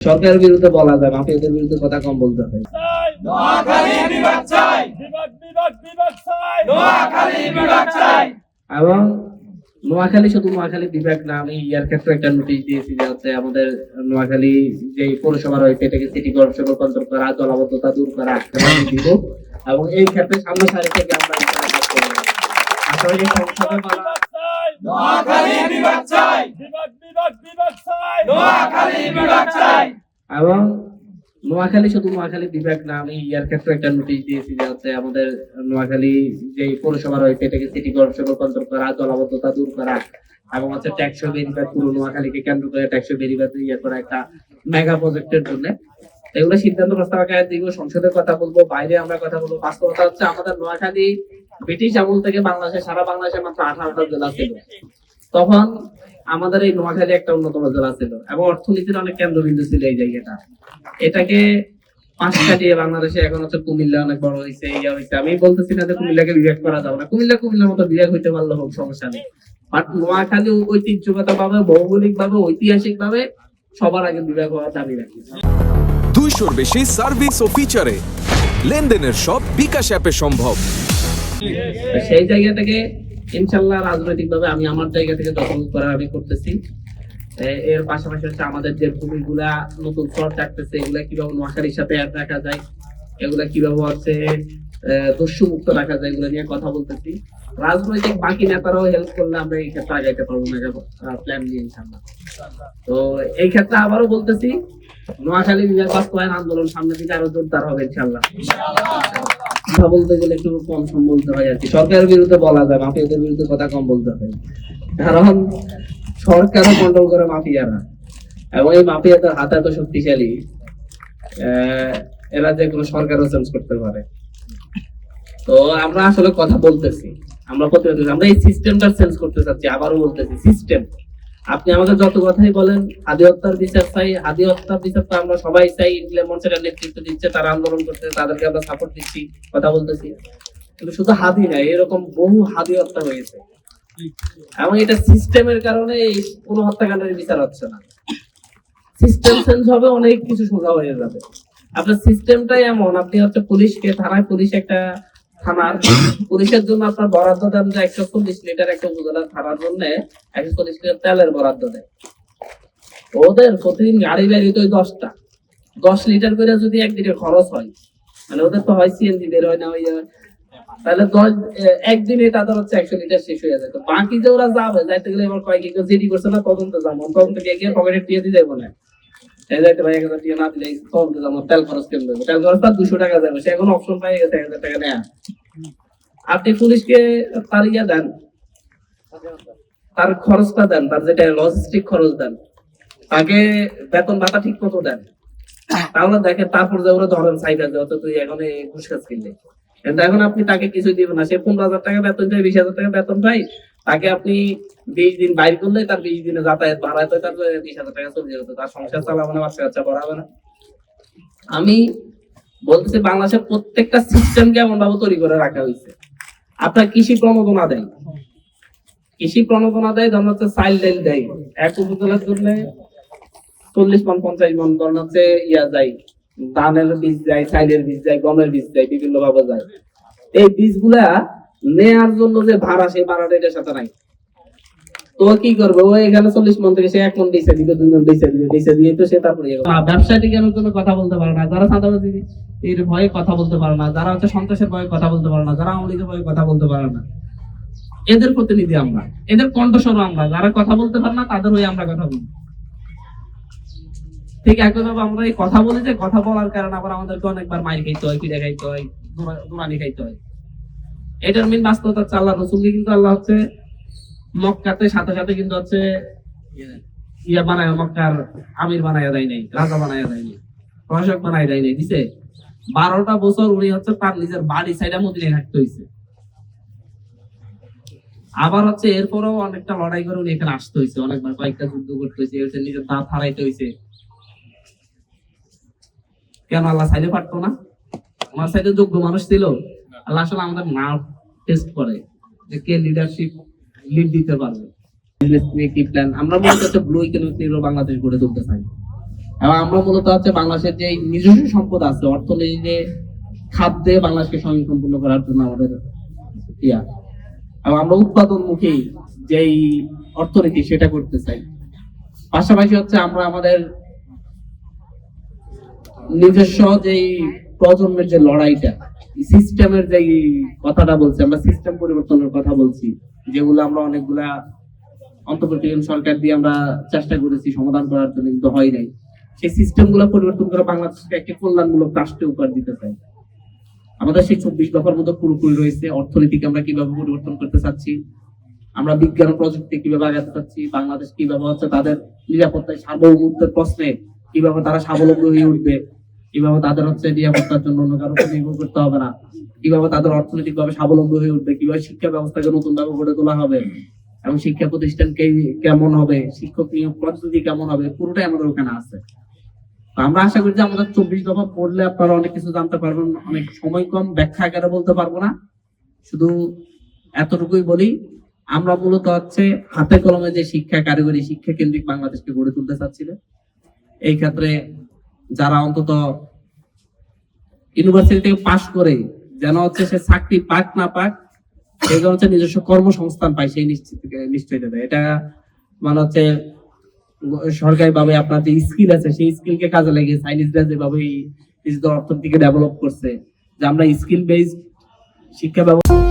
সরকারের বিরুদ্ধে বলা যায়, মাফিয়াদের বিরুদ্ধে কথা কম বলতে হয়। এবং নোয়াখালী শুধু নোয়াখালী বিভাগ না, আমি ইয়ার ক্ষেত্রে একটা নোটিশ দিয়েছি যে হচ্ছে আমাদের নোয়াখালী যে পৌরসভা রয়েছে এটাকে সিটি কর্পোরেশন রূপান্তর করা, জলাবদ্ধতা দূর করা দিব। এবং এই ক্ষেত্রে সামনে সারি থেকে আমরা আসলে যে সংসদে বলা এবং নোয়াখালী শুধু নোয়াখালী বিভাগ না, আমি ইয়ার ক্ষেত্রে একটা নোটিশ দিয়েছি যে হচ্ছে আমাদের নোয়াখালী যে পৌরসভা রয়েছে এটাকে সিটি কর্পোরেশন রূপান্তর করা, জলাবদ্ধতা দূর করা এবং হচ্ছে ট্যাক্স বেরিবাদ পুরো নোয়াখালীকে কেন্দ্র করে ট্যাক্স বেরিবাদ ইয়ে করা একটা মেগা প্রজেক্টের জন্য এগুলো সিদ্ধান্ত প্রস্তাব আকারে দিব, সংসদে কথা বলবো, বাইরে আমরা কথা বলবো। বাস্তবতা হচ্ছে আমাদের নোয়াখালী ব্রিটিশ আমল থেকে বাংলাদেশে সারা বাংলাদেশে মাত্র 18টা জেলা ছিল। তখন আমাদের এই নোয়াখালী একটা অন্যতম জেলা ছিল এবং অর্থনীতির অনেক কেন্দ্রবিন্দু ছিল এই জায়গাটা। এটাকে পাঁচ কাটিয়ে বাংলাদেশে এখন হচ্ছে কুমিল্লা অনেক বড় হয়েছে, ইয়া হয়েছে। আমি বলতেছি না যে কুমিল্লাকে বিভাগ করা যাবে না, কুমিল্লার মতো বিভাগ হইতে পারলে হোক, সমস্যা নেই। বাট নোয়াখালী ঐতিহ্যগত ভাবে, ভৌগোলিক ভাবে, ঐতিহাসিক ভাবে সবার আগে বিভাগ হওয়ার দাবি রাখি। 200-র বেশি সার্ভিস ও ফিচারে লেনদেনের সব বিকাশ অ্যাপে সম্ভব। সেই জায়গা থেকে ইনশাল্লাহ রাজনৈতিক ভাবে আমি আমার জায়গা থেকে দখল করার আমি করতেছি। এর পাশাপাশি হচ্ছে আমাদের যে ভূমিগুলা নতুন চর চাকতেছে এগুলা কিভাবে নোয়াখালীর সাথে অ্যাড রাখা যায়, এগুলা কিভাবে হচ্ছে দস্যু মুক্ত রাখা যায়, এগুলো নিয়ে কথা বলতেছি। রাজনৈতিক বাকি নেতারাও হেল্প করলে আমরা এই ক্ষেত্রে আগাইতে পারবো না প্ল্যান নিয়ে ইনশাল্লাহ। তো এই ক্ষেত্রে আবারও বলতেছি, নোয়াখালী বিভাগ বাস্তবায়ন আন্দোলন সামনে দিকে আরো জোরদার হবে ইনশাল্লাহ। কথা বলতে গেলে একটু কম সম বলতে হয় আর কি। সরকারের বিরুদ্ধে বলা যায়, মাফিয়াদের বিরুদ্ধে কথা কম বলতে হয়, কারণ সরকারও কন্ট্রোল করে মাফিয়ারা এবং এই মাফিয়াদের হাত এত শক্তিশালী, এরা যে কোনো সরকারও চেঞ্জ করতে পারে। তো আমরা আসলে কথা বলতেছি, আমরা আমরা এই সিস্টেমটা চেঞ্জ করতে চাচ্ছি। আবারও বলতেছি, সিস্টেম। আপনি আমাকে যত কথাই বলেন হাদি হত্যার বিচার চাই, হাদি হত্যার বিচার তো আমরা সবাই চাই। মঞ্চের নেতৃত্ব দিচ্ছে, তারা আন্দোলন করতে, তাদেরকে আমরা সাপোর্ট দিচ্ছি, কথা বলতেছি। কিন্তু শুধু হাদি নাই, এরকম বহু হাদি হত্যা হয়েছে এবং এটা সিস্টেমের কারণে কোনো হত্যাকাণ্ডের বিচার হচ্ছে না। সিস্টেম চেঞ্জ হবে, অনেক কিছু সোজা হয়ে যাবে। আপনার সিস্টেমটাই এমন, আপনি হচ্ছে পুলিশকে থানায়, পুলিশ একটা থানার পুলিশের জন্য আপনার বরাদ্দ দেন যে 140 লিটার, একটা উপজেলার থানার জন্য 140 লিটার তেলের বরাদ্দ দেয়। ওদের প্রতিদিন গাড়ি বেরিয়ে 10 লিটার করে যদি একদিনে খরচ হয়, মানে ওদের তো হয় সিএনজি বের হয় না, ওই তাহলে একদিনে তাদের হচ্ছে 100 লিটার শেষ হয়ে যায়। তো বাকি যে ওরা যাবে, যাইতে গেলে এবার কয়েক জিডি করছে না, তদন্ত যাবো, তদন্ত গিয়ে পকেটে টিয়ে দিয়ে যাবো না, যাইতে ভাই 1000 টাকা না দিলে তদন্ত যাবো, তেল খরচ কেন দেবো, তেল খরচ তার 200 টাকা যাবে, সে এখন অপশন পাই গেছে 1000 টাকা নেয়া। আপনি পুলিশকে তার ইয়ে দেন, তার খরচটা দেন, তার যেটা লজিস্টিক খরচ দেন, তাকে বেতন ভাতা ঠিক মতো দেন, তাহলে দেখেন তারপর যে ওরা ধরেন সাইডে যত তুই এখন ঘুষ খাস কিনলে। কিন্তু এখন আপনি তাকে কিছু দিবেন না, সে 15,000 টাকা বেতন পায়, 20,000 টাকা বেতন পায়, তাকে আপনি 20 দিন বাইর করলে তার 20 দিনে যাতায়াত ভাড়া তো তার 20,000 টাকা চলে যেত, তার সংসার চালাবে না, বাচ্চা কাচ্চা পড়াবে না। আমি বলতেছি বাংলাদেশের প্রত্যেকটা সিস্টেমকে এমন ভাবে তৈরি করে রাখা হয়েছে। আপনার কৃষি প্রণোদনা দেয়, ধরেন হচ্ছে চাইল ডাইল দেয়, এক উপজেলার জন্য 40 মণ 50 মণ ধরেন হচ্ছে ইয়া যায়, ধানের বীজ যায়, চাইলের বীজ যায়, গমের বীজ যায়, বিভিন্ন ভাবে যায়। এই বীজগুলা নেয়ার জন্য যে ভাড়া, সেই ভাড়াটা এটার সাথে নাই। তো কি করবে, ও এখানে 40 মণ থেকে সে 1 মণ দিছে দিবে, 2 মণ দিছে দিয়ে তো সে তারপরে ব্যবসায়ী কেন কোনো কথা বলতে পারে না, যারা চাঁদাবাজি এর ভয়ে কথা বলতে পারে না, যারা হচ্ছে সন্ত্রাসের ভয়ে কথা বলতে পারে না, যারা আওয়ামী লীগের ভয়ে কথা বলতে পারে না, এদের প্রতিনিধি আমরা, এদের কণ্ঠস্বর আমরা। যারা কথা বলতে পারে না তাদের হয়ে আমরা কথা বলি। ঠিক একইভাবে আমরা এই কথা বলি, যে কথা বলার কারণে আবার আমাদেরকে অনেকবার মাইর খাইতে হয়, পিঠা খাইতে হয়, দুরানি খাইতে হয়। এটার মেন বাস্তবতা হচ্ছে আল্লাহ রসুলকে কিন্তু আল্লাহ হচ্ছে মক্কাতে সাথে সাথে কিন্তু হচ্ছে ইয়া বানায়, মক্কার আমির বানায় দেয় নাই, রাজা বানায় দেয় নাই, প্রশাসক বানায় দেয় নাই, দিছে 12টা বছর উনি হচ্ছে তার নিজের বাড়ি সাইডা মদিনায় থাকতে হয়েছে। আবার হচ্ছে এরপরেও অনেকটা লড়াই করে উনি এখানে আসতে হয়েছে, অনেকবার কয়েকটা যুদ্ধ করতে হয়েছে, নিজের দাঁত হারাইতে হয়েছে। কেন আল্লাহ চাইলে পারতো না? আমার সাইডে যোগ্য মানুষ ছিল। আল্লাহ আসলে আমাদের নার্ভ টেস্ট করে যে কে লিডারশিপ লিড দিতে পারবে। আমরা মনে করছি ব্লু ইকোনমিক বাংলাদেশ গড়ে তুলতে চাই। এবং আমরা মূলত হচ্ছে বাংলাদেশের যে নিজস্ব সম্পদ আছে অর্থনীতিতে খাদ্যে বাংলাদেশকে স্বয়ংসম্পূর্ণ করার জন্য আমাদের ইয়া, এবং আমরা উৎপাদনমুখী যেই অর্থনীতি সেটা করতে চাই। পাশাপাশি হচ্ছে আমরা আমাদের নিজস্ব যেই প্রজন্মের যে লড়াইটা, সিস্টেমের যে কথাটা বলছি, আমরা সিস্টেম পরিবর্তনের কথা বলছি, যেগুলো আমরা অনেকগুলা অন্তর্বর্তীকালীন সরকার দিয়ে আমরা চেষ্টা করেছি সমাধান করার জন্য, কিন্তু হয় নাই। সেই সিস্টেম গুলো পরিবর্তন করে বাংলাদেশকে একটি কল্যাণমূলক রাষ্ট্রে উপহার দিতে চাই। আমাদের সেই 24 দফার মতো পুরোপুরি রয়েছে। অর্থনীতিকে আমরা কিভাবে পরিবর্তন করতে চাচ্ছি, আমরা বিজ্ঞান ও প্রযুক্তি কিভাবে আগাতে চাচ্ছি, বাংলাদেশ কিভাবে হচ্ছে তাদের নিরাপত্তায় সার্বভৌমত্বের প্রশ্নে কিভাবে তারা স্বাবলম্বী হয়ে উঠবে, কিভাবে তাদের হচ্ছে নিরাপত্তার জন্য অন্য কারো উপর নির্ভর করতে হবে না, কিভাবে তাদের অর্থনৈতিক ভাবে স্বাবলম্বী হয়ে উঠবে, কিভাবে শিক্ষা ব্যবস্থাকে নতুন ভাবে গড়ে তোলা হবে, এবং শিক্ষা প্রতিষ্ঠান কেমন হবে, শিক্ষক নিয়োগ পদ্ধতি কেমন হবে, পুরোটাই আমাদের ওখানে আছে। তো আমরা আশা করি যে আমাদের 24 দফা পড়লে আপনারা অনেক কিছু জানতে পারবেন। অনেক সময় কম, ব্যাখ্যা আকারে বলতে পারবো না, শুধু এতটুকুই বলি, আমরা মূলত হচ্ছে হাতে কলমে যে শিক্ষা, কারিগরি শিক্ষা কেন্দ্রিক বাংলাদেশকে গড়ে তুলতে চাচ্ছিলেন। এই ক্ষেত্রে যারা অন্তত ইউনিভার্সিটি থেকে পাশ করে যেন হচ্ছে সে চাকরি পাক না পাক, সেই হচ্ছে নিজস্ব কর্মসংস্থান পায়, সেই নিশ্চয়তা দেয়। এটা মানে হচ্ছে সরকারি ভাবে আপনার যে স্কিল আছে সেই স্কিলকে কাজে লাগিয়ে চাইনিজরা যেভাবে নিজেদের অর্থনীতিকে ডেভেলপ করছে, যে আমরা স্কিল বেসড শিক্ষা ব্যবস্থা